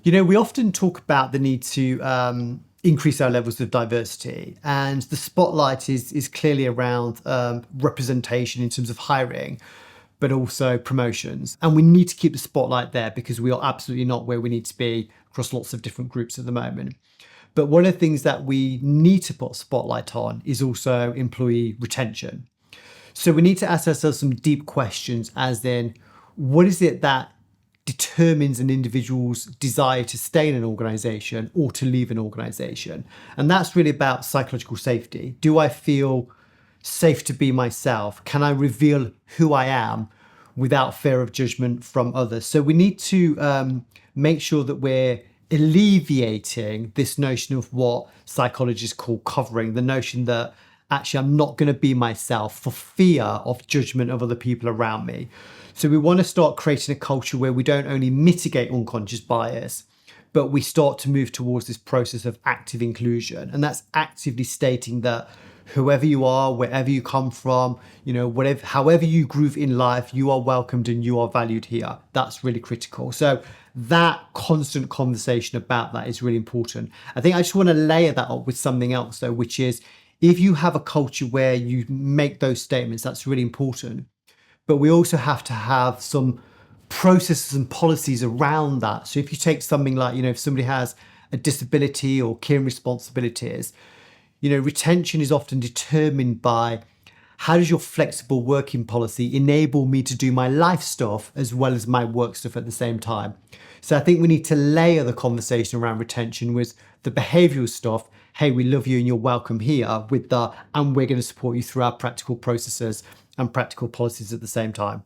We often talk about the need to increase our levels of diversity, and the spotlight is clearly around representation in terms of hiring, but also promotions. And we need to keep the spotlight there because we are absolutely not where we need to be across lots of different groups at the moment. But one of the things that we need to put a spotlight on is also employee retention. So we need to ask ourselves some deep questions, as in, what is it that determines an individual's desire to stay in an organization or to leave an organization? And that's really about psychological safety. Do I feel safe to be myself? Can I reveal who I am without fear of judgment from others? So we need to make sure that we're alleviating this notion of what psychologists call covering, the notion that actually I'm not going to be myself for fear of judgment of other people around me. So we want to start creating a culture where we don't only mitigate unconscious bias, but we start to move towards this process of active inclusion. And that's actively stating that whoever you are, wherever you come from, however you groove in life, you are welcomed and you are valued here. That's really critical. So that constant conversation about that is really important. I think I just want to layer that up with something else though, which is if you have a culture where you make those statements, that's really important. But we also have to have some processes and policies around that. So if you take something like, if somebody has a disability or caring responsibilities, retention is often determined by how does your flexible working policy enable me to do my life stuff as well as my work stuff at the same time? So I think we need to layer the conversation around retention with the behavioral stuff. Hey, we love you and you're welcome here, with the, and we're going to support you through our practical processes and practical policies at the same time.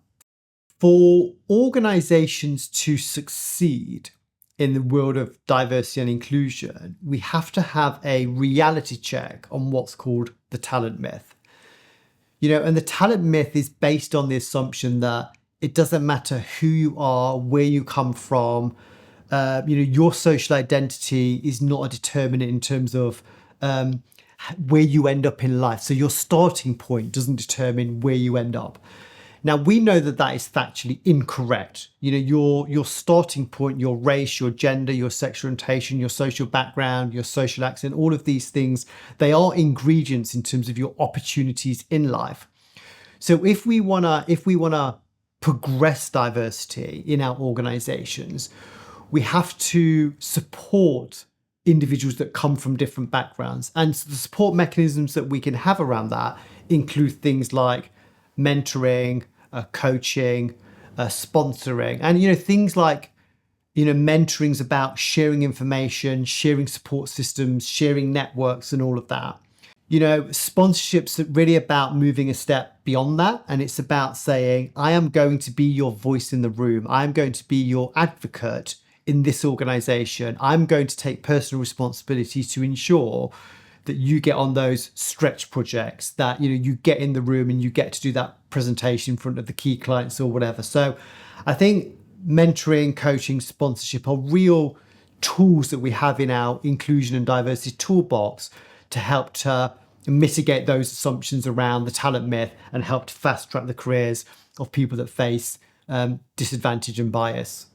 For organizations to succeed in the world of diversity and inclusion, we have to have a reality check on what's called the talent myth. And the talent myth is based on the assumption that it doesn't matter who you are, where you come from, your social identity is not a determinant in terms of where you end up in life. So your starting point doesn't determine where you end up. Now, we know that that is factually incorrect. Your starting point, your race, your gender, your sexual orientation, your social background, your social accent, all of these things, they are ingredients in terms of your opportunities in life. So if we wanna progress diversity in our organizations, we have to support individuals that come from different backgrounds. And the support mechanisms that we can have around that include things like mentoring, coaching, sponsoring, and things like mentoring's about sharing information, sharing support systems, sharing networks, and all of that. Sponsorships are really about moving a step beyond that, and it's about saying, I am going to be your voice in the room. I'm going to be your advocate in this organization. I'm going to take personal responsibility to ensure that you get on those stretch projects, that you get in the room and you get to do that presentation in front of the key clients or whatever. So I think mentoring, coaching, sponsorship are real tools that we have in our inclusion and diversity toolbox to help to mitigate those assumptions around the talent myth and help to fast track the careers of people that face disadvantage and bias.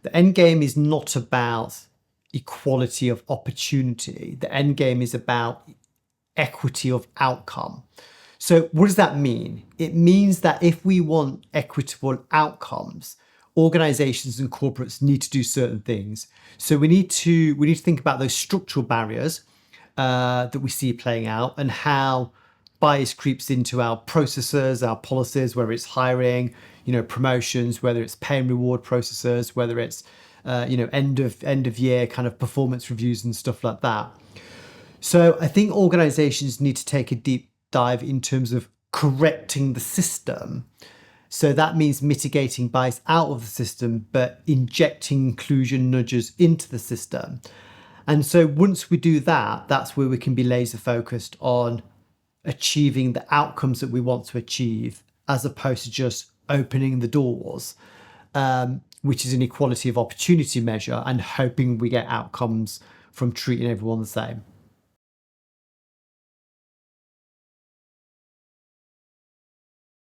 The end game is not about equality of opportunity. The end game is about equity of outcome. So what does that mean? It means that if we want equitable outcomes, organizations and corporates need to do certain things. So we need to think about those structural barriers that we see playing out, and how bias creeps into our processes, our policies, whether it's hiring, promotions, whether it's pay and reward processes, whether it's end of year kind of performance reviews and stuff like that. So I think organizations need to take a deep dive in terms of correcting the system. So that means mitigating bias out of the system, but injecting inclusion nudges into the system. And so once we do that, that's where we can be laser focused on achieving the outcomes that we want to achieve, as opposed to just opening the doors, which is an equality of opportunity measure, and hoping we get outcomes from treating everyone the same.